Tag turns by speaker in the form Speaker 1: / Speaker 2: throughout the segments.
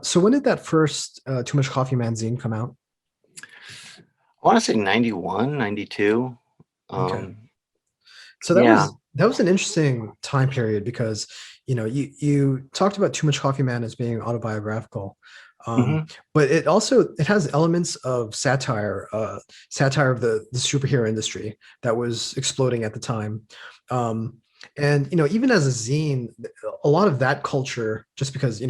Speaker 1: So when did that first Too Much Coffee Man zine come out?
Speaker 2: I want to say 91, 92.
Speaker 1: Okay.
Speaker 2: Um,
Speaker 1: So
Speaker 2: yeah.
Speaker 1: that was an interesting time period because you talked about Too Much Coffee Man as being autobiographical,
Speaker 2: hmm
Speaker 1: but it has elements of satire of the superhero industry that was exploding at the time. Um, and even as a zine, a lot of that culture, just because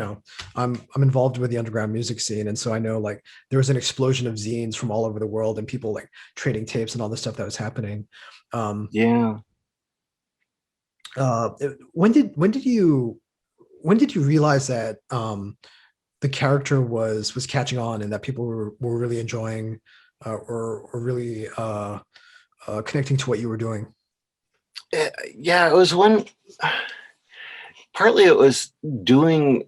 Speaker 1: I'm involved with the underground music scene, and so I know like there was an explosion of zines from all over the world and people like trading tapes and all this stuff that was happening. Um,
Speaker 2: Yeah.
Speaker 1: when did you realize that the character was catching on and that people were really enjoying or really connecting to what you were doing?
Speaker 2: Yeah, it was partly it was doing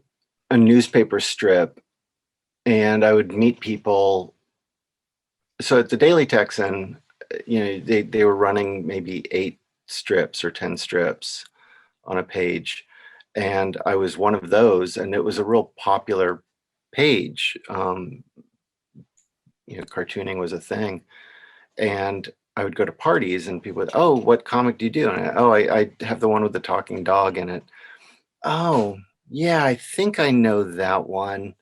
Speaker 2: a newspaper strip, and I would meet people. So at the Daily Texan, they were running maybe 8 strips or 10 strips on a page. And I was one of those, and it was a real popular page. Cartooning was a thing. And I would go to parties and people would, oh, what comic do you do? And I have the one with the talking dog in it. Oh, yeah, I think I know that one.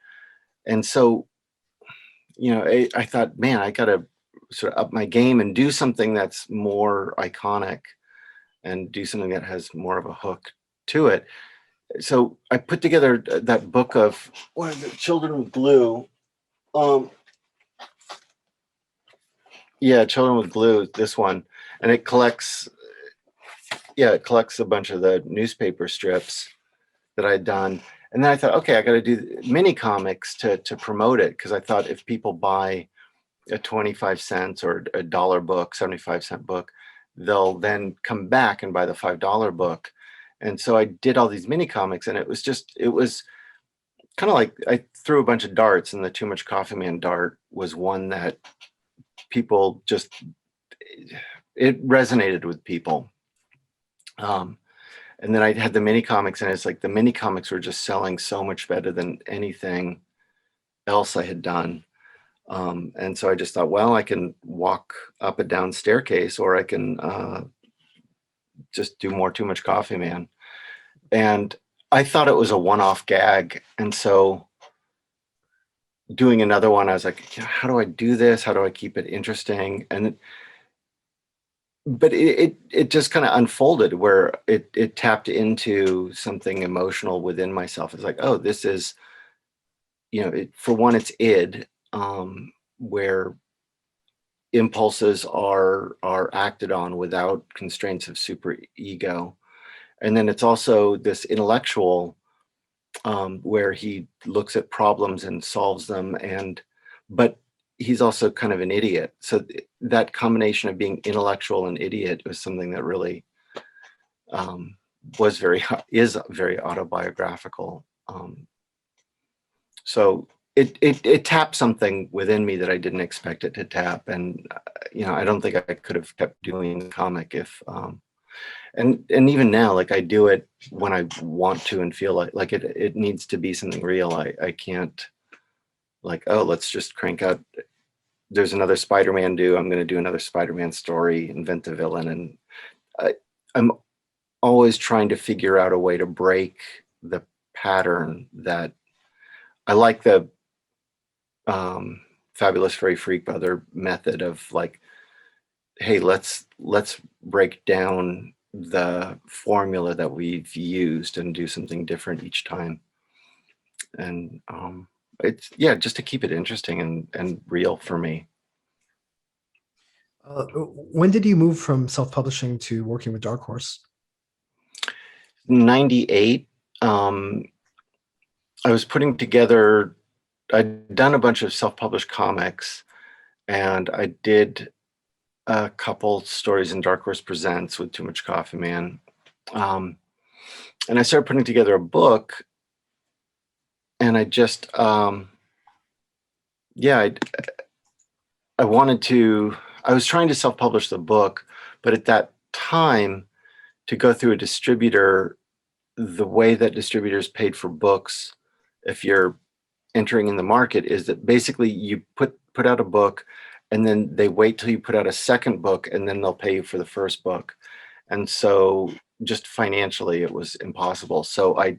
Speaker 2: And so, I thought, man, I got to sort of up my game and do something that's more iconic and do something that has more of a hook to it. So I put together that book of what is it, Children with Glue. Um, yeah, Children with Glue, this one, and it collects a bunch of the newspaper strips that I'd done. And then I thought, okay, I got to do mini comics to promote it, because I thought if people buy a 25 cents or a dollar book, 75-cent book, they'll then come back and buy the $5 book. And so I did all these mini comics, and it was kind of like I threw a bunch of darts, and the Too Much Coffee Man dart was one that people just, it resonated with people. Um, and then I had the mini comics, and it's like the mini comics were just selling so much better than anything else I had done. And so I just thought, well, I can walk up a down staircase, or I can just do more Too Much Coffee Man. And I thought it was a one-off gag. And so doing another one, I was like, how do I do this? How do I keep it interesting? But it just kind of unfolded, where it tapped into something emotional within myself. It's like, oh, this is, for one, it's id, where impulses are acted on without constraints of super ego. And then it's also this intellectual, where he looks at problems and solves them, but he's also kind of an idiot. So that combination of being intellectual and idiot was something that really, um, is very autobiographical. So it tapped something within me that I didn't expect it to tap. And I don't think I could have kept doing the comic if, and even now, like, I do it when I want to and feel like it needs to be something real. I can't, like, oh, let's just crank out, there's another Spider-Man due, I'm going to do another Spider-Man story, invent the villain. And I, I'm always trying to figure out a way to break the pattern. That I like the, Fabulous Furry Freak Brother method of, like, hey, let's break down the formula that we've used and do something different each time. And it's, yeah, just to keep it interesting and real for me.
Speaker 1: When did you move from self-publishing to working with Dark Horse?
Speaker 2: 98, um, I was putting together, I'd done a bunch of self-published comics, and I did a couple stories in Dark Horse Presents with Too Much Coffee Man. Um, and I started putting together a book, and I just, yeah, I wanted to, I was trying to self-publish the book, but at that time, to go through a distributor, the way that distributors paid for books, if you're entering in the market is that basically you put out a book, and then they wait till you put out a second book, and then they'll pay you for the first book. And so just financially it was impossible. So I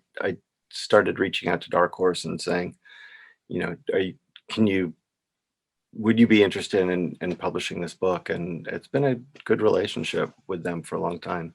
Speaker 2: started reaching out to Dark Horse and saying, you know, can you would you be interested in publishing this book? And it's been a good relationship with them for a long time.